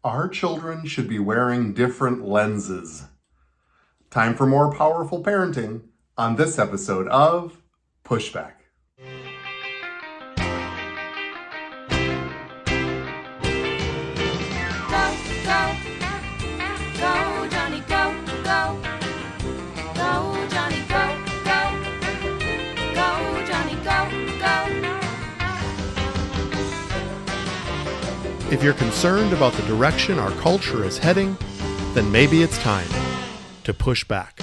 Our children should be wearing different lenses. Time for more powerful parenting on this episode of Pushback. Go, Jonny, go, go. Go, Jonny, go, go. Go, Jonny, go, go. If you're concerned about the direction our culture is heading, then maybe it's time to push back.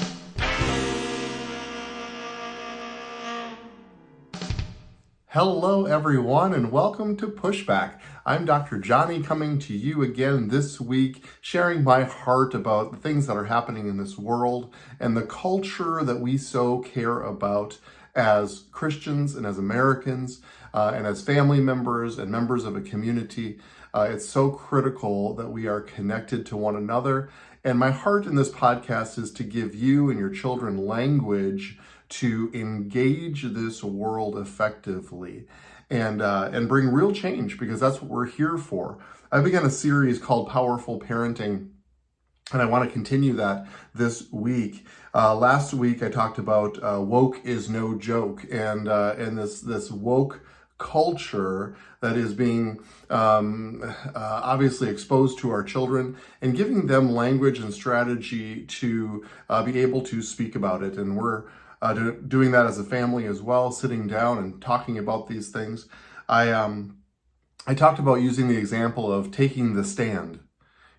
Hello, everyone, and welcome to Pushback. I'm Dr. Jonny coming to you again this week, sharing my heart about the things that are happening in this world and the culture that we so care about as Christians and as Americans and as family members and members of a community. It's so critical that we are connected to one another. And my heart in this podcast is to give you and your children language to engage this world effectively and bring real change, because that's what we're here for. I began a series called Powerful Parenting, and I want to continue that this week. Last week I talked about woke is no joke, and this woke culture that is being obviously exposed to our children, and giving them language and strategy to be able to speak about it. And we're doing that as a family as well, sitting down and talking about these things. I talked about using the example of taking the stand.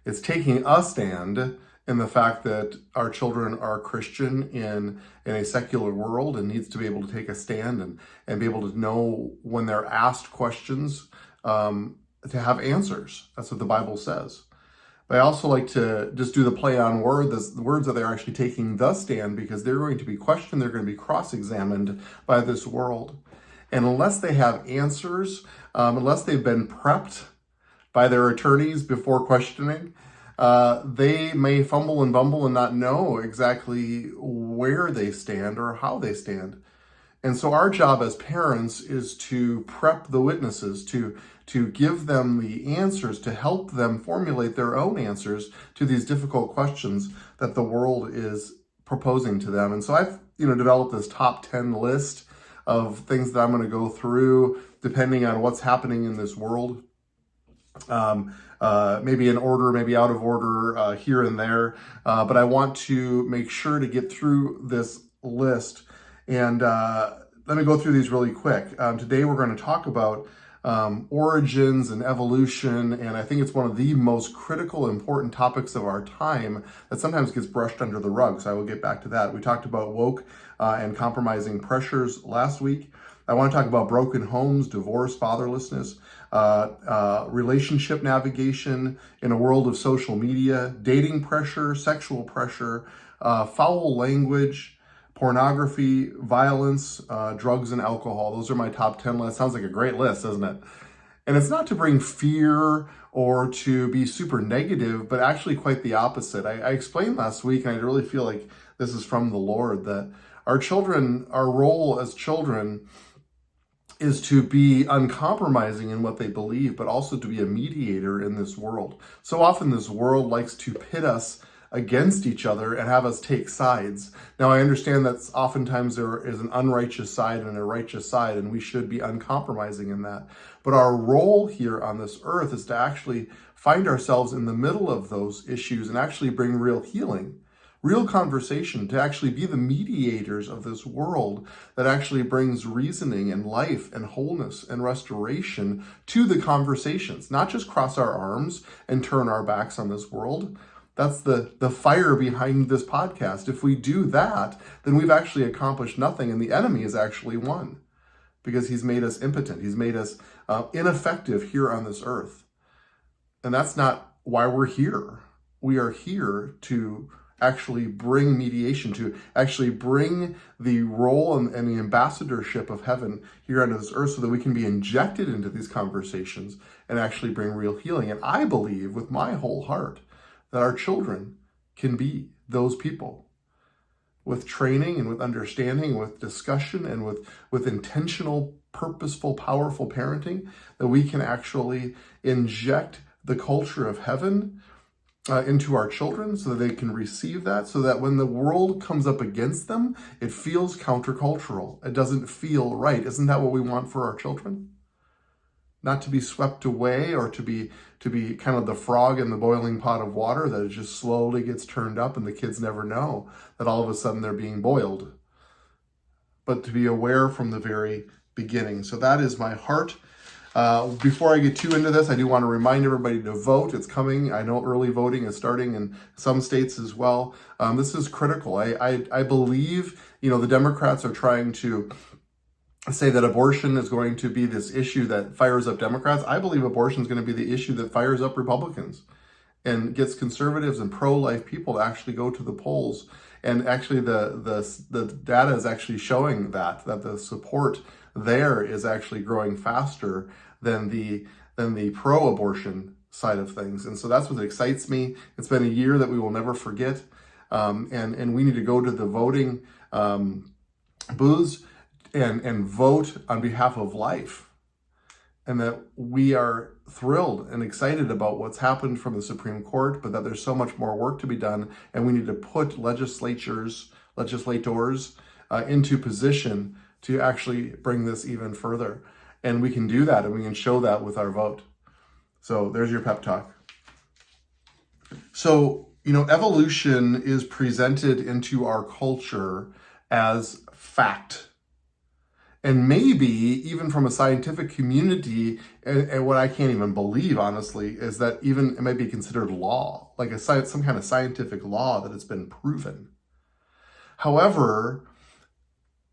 It's taking a stand in the fact that our children are Christian in a secular world and needs to be able to take a stand and be able to know when they're asked questions to have answers. That's what the Bible says. But I also like to just do the play on words that they're actually taking the stand, because they're going to be questioned, they're going to be cross-examined by this world. And unless they have answers, unless they've been prepped by their attorneys before questioning, they may fumble and bumble and not know exactly where they stand or how they stand. And so our job as parents is to prep the witnesses, to give them the answers, to help them formulate their own answers to these difficult questions that the world is proposing to them. And so I've developed this top 10 list of things that I'm going to go through depending on what's happening in this world. Maybe in order, maybe out of order, here and there. But I want to make sure to get through this list. And let me go through these really quick. Today we're going to talk about origins and evolution, and I think it's one of the most critical, important topics of our time that sometimes gets brushed under the rug, so I will get back to that. We talked about woke and compromising pressures last week. I want to talk about broken homes, divorce, fatherlessness, relationship navigation in a world of social media, dating pressure, sexual pressure, foul language, pornography, violence, drugs, and alcohol. Those are my top 10 list. Sounds like a great list, doesn't it? And it's not to bring fear or to be super negative, but actually quite the opposite. I explained last week, and I really feel like this is from the Lord, that our children, our role as children is to be uncompromising in what they believe, but also to be a mediator in this world. So often this world likes to pit us against each other and have us take sides. Now, I understand that oftentimes there is an unrighteous side and a righteous side, and we should be uncompromising in that. But our role here on this earth is to actually find ourselves in the middle of those issues and actually bring real healing, real conversation, to actually be the mediators of this world that actually brings reasoning and life and wholeness and restoration to the conversations, not just cross our arms and turn our backs on this world. That's the fire behind this podcast. If we do that, then we've actually accomplished nothing, and the enemy is actually won, because he's made us impotent. He's made us ineffective here on this earth. And that's not why we're here. We are here to actually bring mediation, to actually bring the role and the ambassadorship of heaven here on this earth, so that we can be injected into these conversations and actually bring real healing. And I believe with my whole heart that our children can be those people, with training and with understanding, with discussion and with intentional, purposeful, powerful parenting, that we can actually inject the culture of heaven into our children so that they can receive that, so that when the world comes up against them, it feels countercultural. It doesn't feel right. Isn't that what we want for our children? Not to be swept away or to be kind of the frog in the boiling pot of water that it just slowly gets turned up and the kids never know that all of a sudden they're being boiled. But to be aware from the very beginning. So that is my heart. Before I get too into this, I do want to remind everybody to vote. It's coming. I know early voting is starting in some states as well. This is critical. I believe, the Democrats are trying to say that abortion is going to be this issue that fires up Democrats. I believe abortion is going to be the issue that fires up Republicans and gets conservatives and pro-life people to actually go to the polls. And actually the data is actually showing that the support there is actually growing faster than the pro-abortion side of things. And so that's what excites me. It's been a year that we will never forget. And we need to go to the voting booths and vote on behalf of life. And that we are thrilled and excited about what's happened from the Supreme Court, but that there's so much more work to be done. And we need to put legislators into position to actually bring this even further. And we can do that, and we can show that with our vote. So there's your pep talk. So, evolution is presented into our culture as fact. And maybe even from a scientific community, and what I can't even believe, honestly, is that even it might be considered law, like some kind of scientific law that it's been proven. However,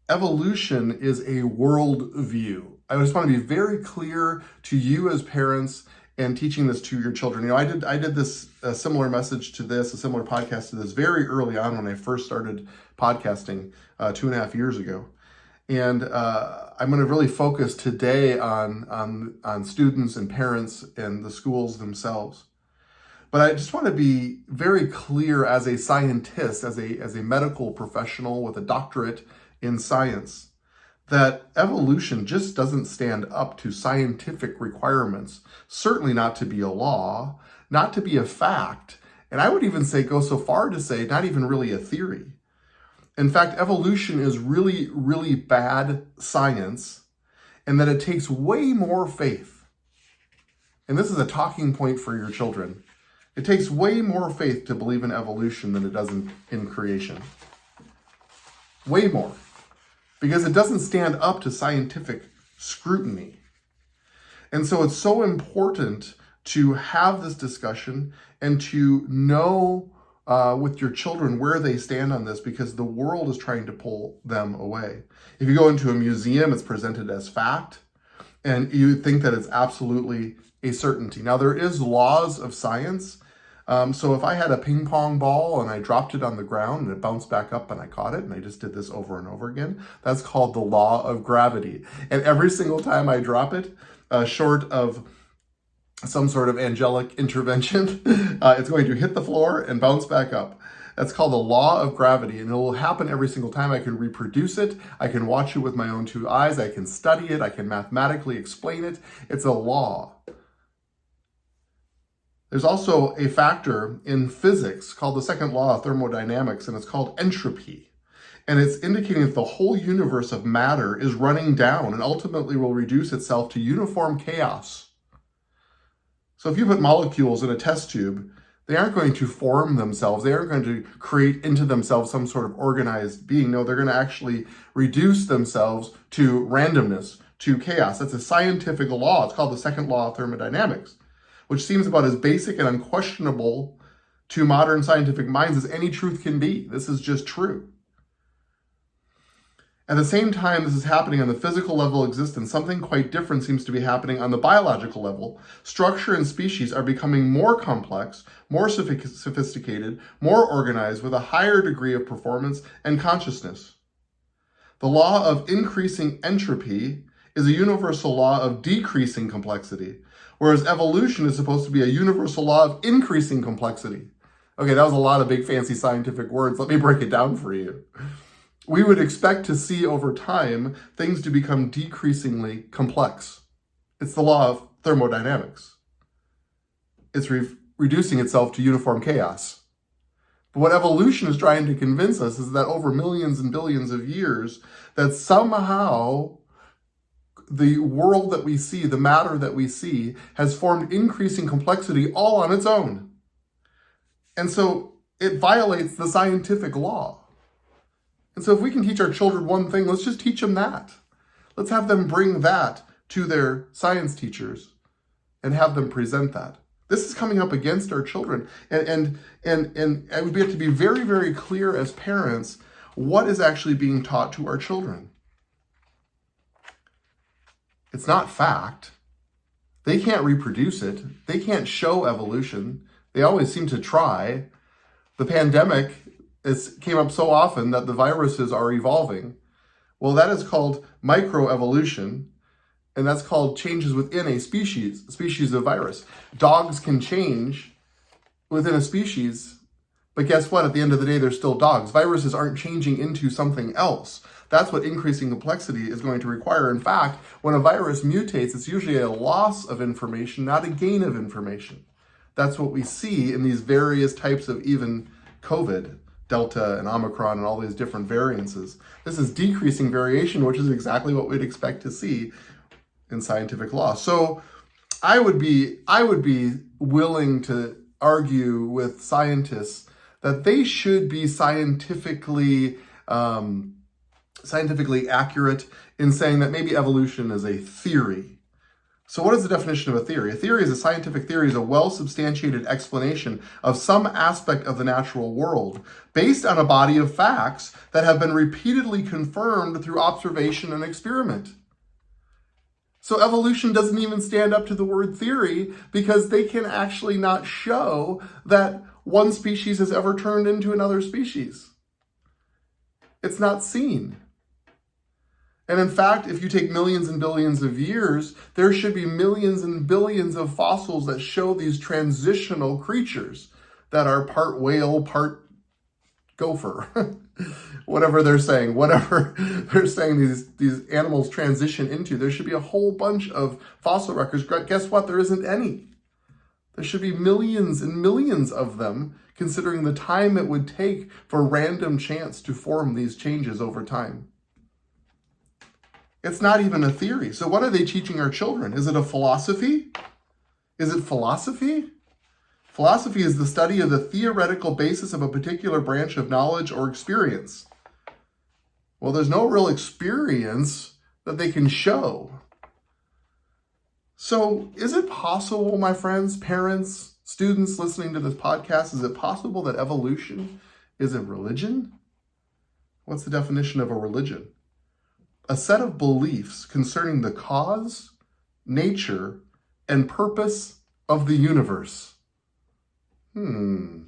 evolution is a worldview. I just want to be very clear to you as parents and teaching this to your children. I did this a similar message to this, a similar podcast to this very early on when I first started podcasting 2.5 years ago. And I'm going to really focus today on students and parents and the schools themselves. But I just want to be very clear as a scientist, as a medical professional with a doctorate in science, that evolution just doesn't stand up to scientific requirements, certainly not to be a law, not to be a fact, and I would even go so far to say not even really a theory. In fact, evolution is really, really bad science, and that it takes way more faith. And this is a talking point for your children. It takes way more faith to believe in evolution than it does in creation. Way more. Because it doesn't stand up to scientific scrutiny. And so it's so important to have this discussion and to know with your children where they stand on this, because the world is trying to pull them away. If you go into a museum, it's presented as fact, and you think that it's absolutely a certainty. Now, there is laws of science. So if I had a ping pong ball and I dropped it on the ground and it bounced back up and I caught it, and I just did this over and over again, that's called the law of gravity. And every single time I drop it, short of some sort of angelic intervention, it's going to hit the floor and bounce back up. That's called the law of gravity, and it will happen every single time. I can reproduce it. I can watch it with my own two eyes. I can study it. I can mathematically explain it. It's a law. There's also a factor in physics called the second law of thermodynamics, and it's called entropy. And it's indicating that the whole universe of matter is running down and ultimately will reduce itself to uniform chaos. So if you put molecules in a test tube, they aren't going to form themselves. They aren't going to create into themselves some sort of organized being. No, they're going to actually reduce themselves to randomness, to chaos. That's a scientific law. It's called the second law of thermodynamics, which seems about as basic and unquestionable to modern scientific minds as any truth can be. This is just true. At the same time this is happening on the physical level of existence, something quite different seems to be happening on the biological level. Structure and species are becoming more complex, more sophisticated, more organized, with a higher degree of performance and consciousness. The law of increasing entropy is a universal law of decreasing complexity, whereas evolution is supposed to be a universal law of increasing complexity. Okay, that was a lot of big fancy scientific words. Let me break it down for you. We would expect to see over time things to become decreasingly complex. It's the law of thermodynamics. it's reducing itself to uniform chaos. But what evolution is trying to convince us is that over millions and billions of years, that somehow the world that we see, the matter that we see, has formed increasing complexity all on its own. And so it violates the scientific law. And so if we can teach our children one thing, let's just teach them that. Let's have them bring that to their science teachers and have them present that. This is coming up against our children. And we have to be very, very clear as parents what is actually being taught to our children. It's not fact. They can't reproduce it. They can't show evolution. They always seem to try. The pandemic came up so often that the viruses are evolving. Well, that is called microevolution, and that's called changes within a species of virus. Dogs can change within a species, but guess what? At the end of the day, they're still dogs. Viruses aren't changing into something else. That's what increasing complexity is going to require. In fact, when a virus mutates, it's usually a loss of information, not a gain of information. That's what we see in these various types of even COVID, Delta and Omicron and all these different variances. This is decreasing variation, which is exactly what we'd expect to see in scientific law. So I would be willing to argue with scientists that they should be scientifically accurate in saying that maybe evolution is a theory. So what is the definition of a theory? A theory is a scientific theory is a well-substantiated explanation of some aspect of the natural world based on a body of facts that have been repeatedly confirmed through observation and experiment. So evolution doesn't even stand up to the word theory because they can actually not show that one species has ever turned into another species. It's not seen. And in fact, if you take millions and billions of years, there should be millions and billions of fossils that show these transitional creatures that are part whale, part gopher, whatever they're saying these animals transition into. There should be a whole bunch of fossil records. Guess what? There isn't any. There should be millions and millions of them, considering the time it would take for random chance to form these changes over time. It's not even a theory. So what are they teaching our children? Is it a philosophy? Is it philosophy? Philosophy is the study of the theoretical basis of a particular branch of knowledge or experience. Well, there's no real experience that they can show. So is it possible, my friends, parents, students listening to this podcast, is it possible that evolution is a religion? What's the definition of a religion? A set of beliefs concerning the cause, nature, and purpose of the universe. The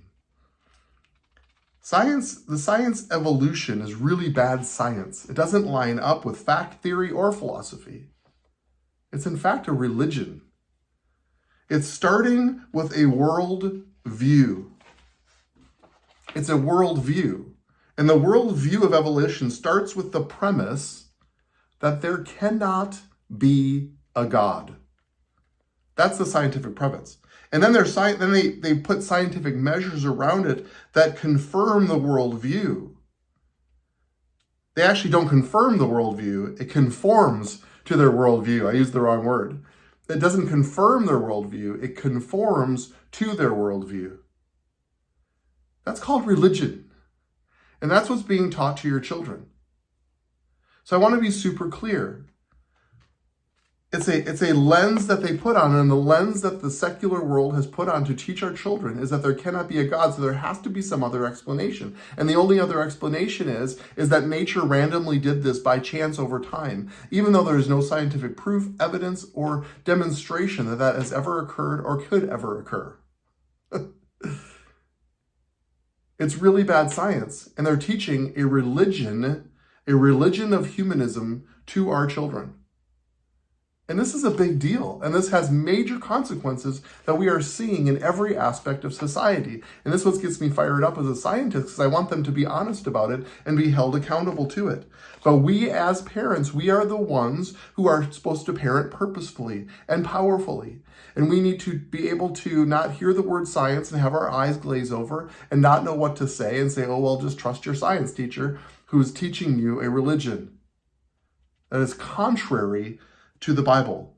science evolution is really bad science. It doesn't line up with fact, theory, or philosophy. It's in fact a religion. It's starting with a world view. It's a world view. And the world view of evolution starts with the premise that there cannot be a God. That's the scientific premise. And then they put scientific measures around it that confirm the worldview. They actually don't confirm the worldview. It conforms to their worldview. I used the wrong word. It doesn't confirm their worldview. It conforms to their worldview. That's called religion. And that's what's being taught to your children. So I want to be super clear. It's a lens that they put on, and the lens that the secular world has put on to teach our children is that there cannot be a God, so there has to be some other explanation. And the only other explanation is that nature randomly did this by chance over time, even though there is no scientific proof, evidence, or demonstration that has ever occurred or could ever occur. It's really bad science, and they're teaching a religion of humanism to our children. And this is a big deal, and this has major consequences that we are seeing in every aspect of society. And this is what gets me fired up as a scientist, because I want them to be honest about it and be held accountable to it. But we as parents, we are the ones who are supposed to parent purposefully and powerfully. And we need to be able to not hear the word science and have our eyes glaze over and not know what to say and say, oh, well, just trust your science teacher who's teaching you a religion that is contrary to the Bible.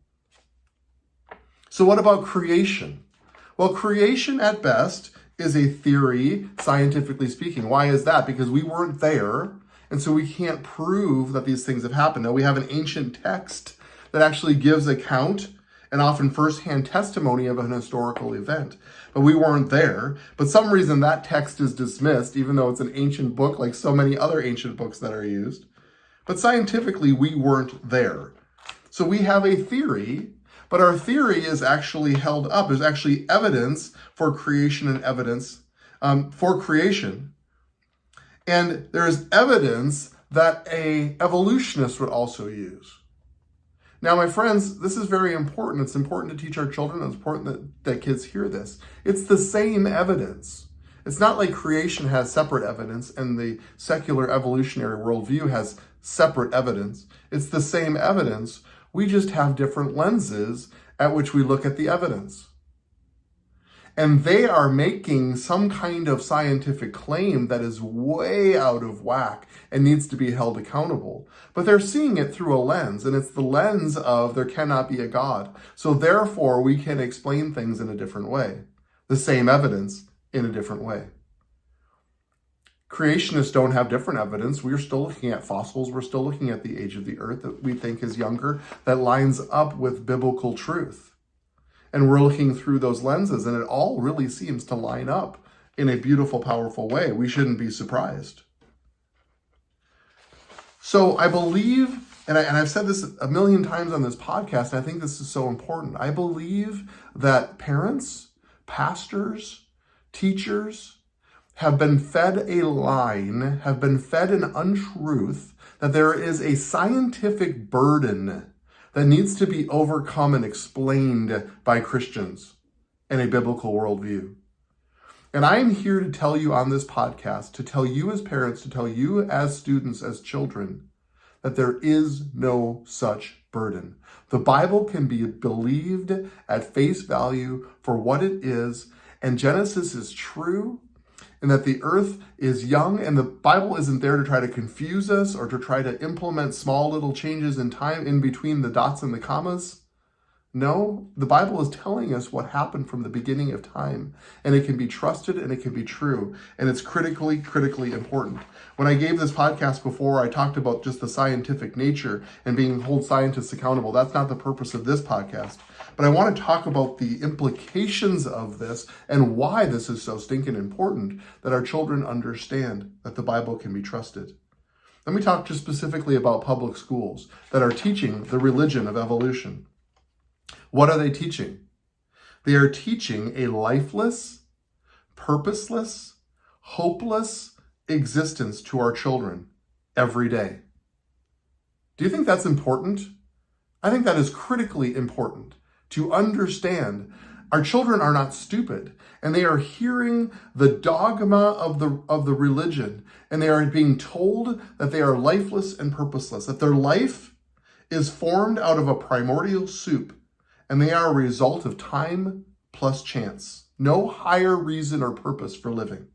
So what about creation? Well, creation at best is a theory, scientifically speaking. Why is that? Because we weren't there, and so we can't prove that these things have happened. Now, we have an ancient text that actually gives account and often firsthand testimony of an historical event. But we weren't there. But some reason that text is dismissed, even though it's an ancient book like so many other ancient books that are used. But scientifically, we weren't there. So we have a theory, but our theory is actually held up. There's actually evidence for creation and evidence for creation. And there's evidence that an evolutionist would also use. Now, my friends, this is very important. It's important to teach our children. It's important that kids hear this. It's the same evidence. It's not like creation has separate evidence and the secular evolutionary worldview has separate evidence. It's the same evidence. We just have different lenses at which we look at the evidence. And they are making some kind of scientific claim that is way out of whack and needs to be held accountable. But they're seeing it through a lens, and it's the lens of there cannot be a God. So therefore, we can explain things in a different way. The same evidence in a different way. Creationists don't have different evidence. We're still looking at fossils. We're still looking at the age of the earth that we think is younger, that lines up with biblical truth. And we're looking through those lenses, and it all really seems to line up in a beautiful, powerful way. We shouldn't be surprised. So I believe, and I've said this a million times on this podcast, and I think this is so important. I believe that parents, pastors, teachers have been fed a line, have been fed an untruth, that there is a scientific burden that needs to be overcome and explained by Christians in a biblical worldview. And I am here to tell you on this podcast, to tell you as parents, to tell you as students, as children, that there is no such burden. The Bible can be believed at face value for what it is, and Genesis is true, and that the earth is young, and the Bible isn't there to try to confuse us or to try to implement small little changes in time in between the dots and the commas. No, the Bible is telling us what happened from the beginning of time, and it can be trusted and it can be true, and it's critically, critically important. When I gave this podcast before, I talked about just the scientific nature and being hold scientists accountable. That's not the purpose of this podcast. But I want to talk about the implications of this and why this is so stinking important that our children understand that the Bible can be trusted. Let me talk just specifically about public schools that are teaching the religion of evolution. What are they teaching? They are teaching a lifeless, purposeless, hopeless existence to our children every day. Do you think that's important? I think that is critically important to understand. Our children are not stupid, and they are hearing the dogma of the religion, and they are being told that they are lifeless and purposeless, that their life is formed out of a primordial soup, and they are a result of time plus chance. No higher reason or purpose for living.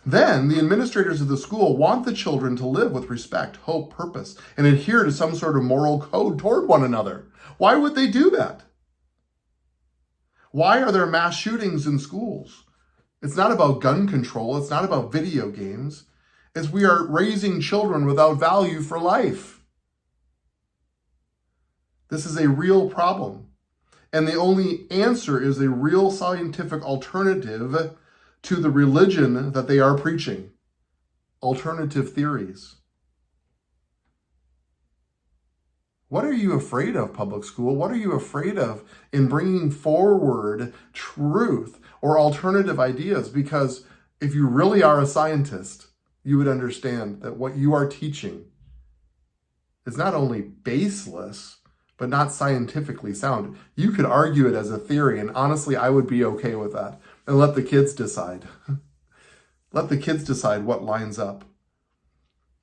Then the administrators of the school want the children to live with respect, hope, purpose, and adhere to some sort of moral code toward one another. Why would they do that? Why are there mass shootings in schools? It's not about gun control. It's not about video games. It's we are raising children without value for life. This is a real problem. And the only answer is a real scientific alternative to the religion that they are preaching. Alternative theories. What are you afraid of, public school? What are you afraid of in bringing forward truth or alternative ideas? Because if you really are a scientist, you would understand that what you are teaching is not only baseless, but not scientifically sound. You could argue it as a theory, and honestly, I would be okay with that. And let the kids decide. Let the kids decide what lines up.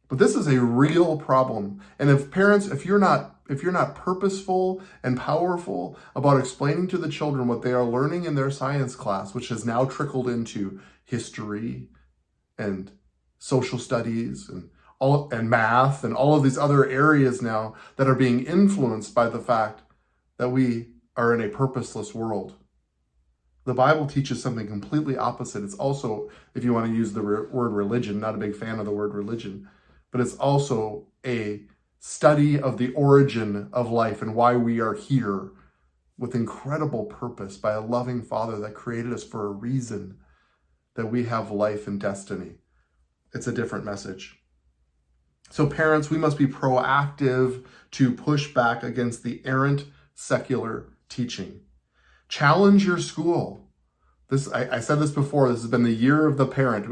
But this is a real problem. And if parents, if you're not if you're not purposeful and powerful about explaining to the children what they are learning in their science class, which has now trickled into history and social studies and math and all of these other areas now that are being influenced by the fact that we are in a purposeless world. The Bible teaches something completely opposite. It's also, if you want to use the word religion, not a big fan of the word religion, but it's also a study of the origin of life and why we are here with incredible purpose by a loving Father that created us for a reason, that we have life and destiny. It's a different message. So parents, we must be proactive to push back against the errant secular teaching. Challenge your school. I said this before, this has been the year of the parent.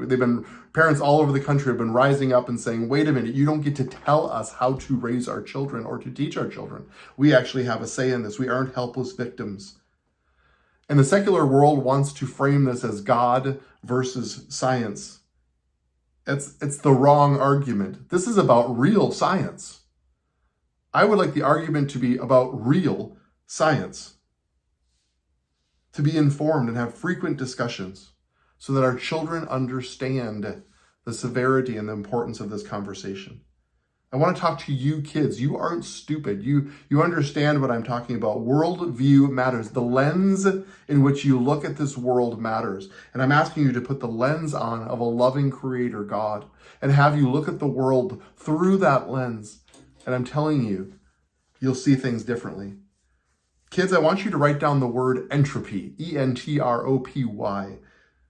Parents all over the country have been rising up and saying, wait a minute, you don't get to tell us how to raise our children or to teach our children. We actually have a say in this. We aren't helpless victims. And the secular world wants to frame this as God versus science. It's the wrong argument. This is about real science. I would like the argument to be about real science. To be informed and have frequent discussions so that our children understand the severity and the importance of this conversation. I want to talk to you kids. You aren't stupid. You understand what I'm talking about. Worldview matters. The lens in which you look at this world matters. And I'm asking you to put the lens on of a loving creator God and have you look at the world through that lens. And I'm telling you, you'll see things differently. Kids, I want you to write down the word entropy, E-N-T-R-O-P-Y.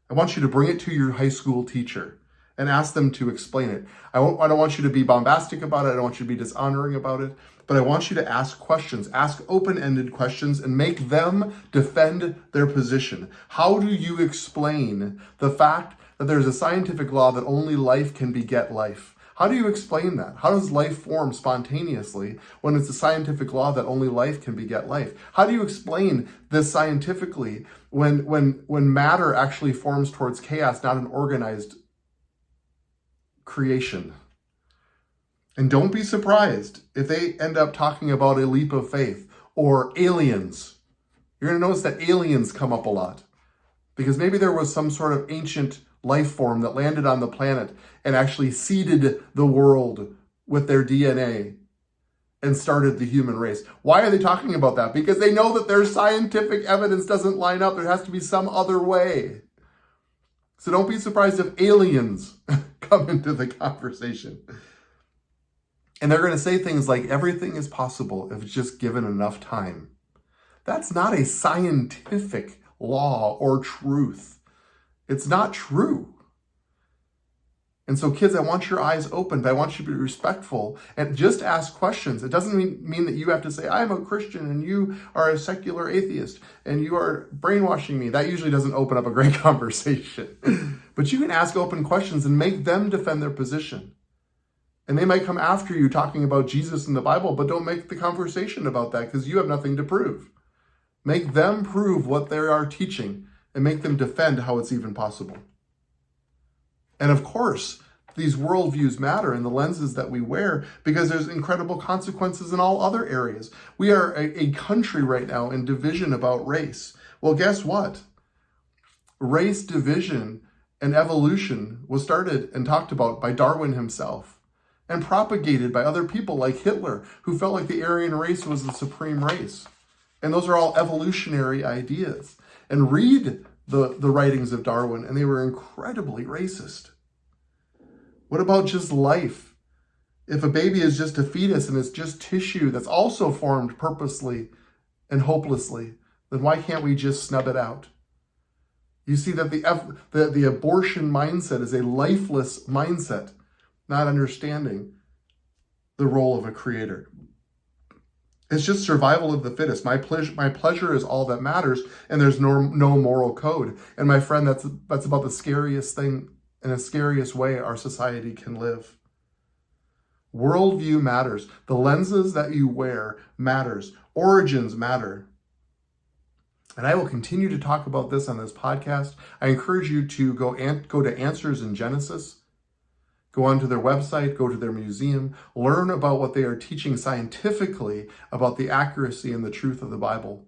I want you to bring it to your high school teacher and ask them to explain it. I don't want you to be bombastic about it. I don't want you to be dishonoring about it. But I want you to ask questions. Ask open-ended questions and make them defend their position. How do you explain the fact that there's a scientific law that only life can beget life? How do you explain that? How does life form spontaneously when it's a scientific law that only life can beget life? How do you explain this scientifically when matter actually forms towards chaos, not an organized creation? And don't be surprised if they end up talking about a leap of faith or aliens. You're going to notice that aliens come up a lot because maybe there was some sort of ancient life form that landed on the planet and actually seeded the world with their DNA and started the human race. Why are they talking about that? Because they know that their scientific evidence doesn't line up. There has to be some other way. So don't be surprised if aliens come into the conversation. And they're going to say things like, everything is possible if it's just given enough time. That's not a scientific law or truth. It's not true. And so kids, I want your eyes open, but I want you to be respectful and just ask questions. It doesn't mean that you have to say, I'm a Christian and you are a secular atheist and you are brainwashing me. That usually doesn't open up a great conversation. But you can ask open questions and make them defend their position. And they might come after you talking about Jesus in the Bible, but don't make the conversation about that because you have nothing to prove. Make them prove what they are teaching and make them defend how it's even possible. And of course, these worldviews matter and the lenses that we wear because there's incredible consequences in all other areas. We are a country right now in division about race. Well, guess what? Race division and evolution was started and talked about by Darwin himself and propagated by other people like Hitler, who felt like the Aryan race was the supreme race. And those are all evolutionary ideas. And read the writings of Darwin, and they were incredibly racist. What about just life? If a baby is just a fetus and it's just tissue that's also formed purposely and hopelessly, then why can't we just snub it out? You see that the abortion mindset is a lifeless mindset, not understanding the role of a creator. It's just survival of the fittest. My pleasure is all that matters, and there's no moral code. And my friend, that's about the scariest thing and the scariest way our society can live. Worldview matters. The lenses that you wear matters. Origins matter. And I will continue to talk about this on this podcast. I encourage you to go to Answers in Genesis. Go onto their website, go to their museum, learn about what they are teaching scientifically about the accuracy and the truth of the Bible.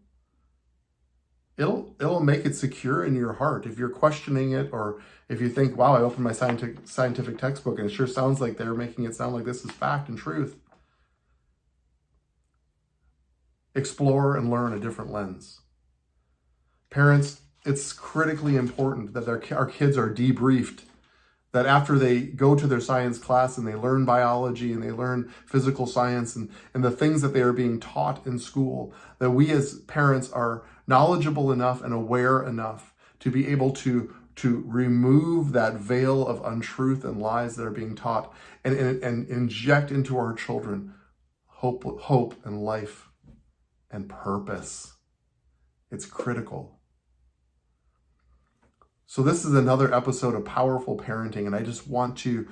It'll make it secure in your heart. If you're questioning it, or if you think, wow, I opened my scientific textbook and it sure sounds like they're making it sound like this is fact and truth. Explore and learn a different lens. Parents, it's critically important that our kids are debriefed, that after they go to their science class and they learn biology and they learn physical science and the things that they are being taught in school, that we as parents are knowledgeable enough and aware enough to be able to remove that veil of untruth and lies that are being taught and inject into our children hope and life and purpose. It's critical. So this is another episode of Powerful Parenting, and I just want to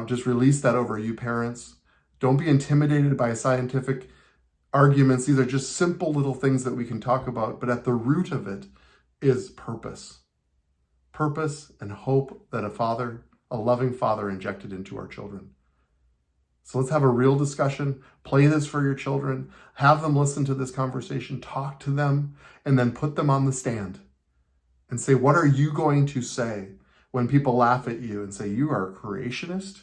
just release that over you parents. Don't be intimidated by scientific arguments. These are just simple little things that we can talk about, but at the root of it is purpose. Purpose and hope that a loving father injected into our children. So let's have a real discussion. Play this for your children. Have them listen to this conversation. Talk to them, and then put them on the stand and say, what are you going to say when people laugh at you and say, you are a creationist?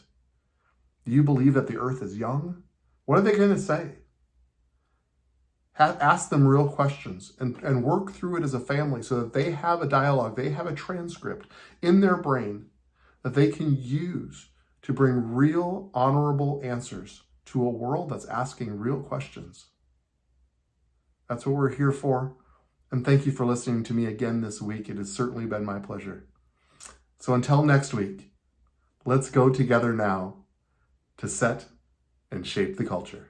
Do you believe that the earth is young? What are they going to say? Ask them real questions and work through it as a family so that they have a dialogue, they have a transcript in their brain that they can use to bring real, honorable answers to a world that's asking real questions. That's what we're here for. And thank you for listening to me again this week. It has certainly been my pleasure. So until next week, let's go together now to set and shape the culture.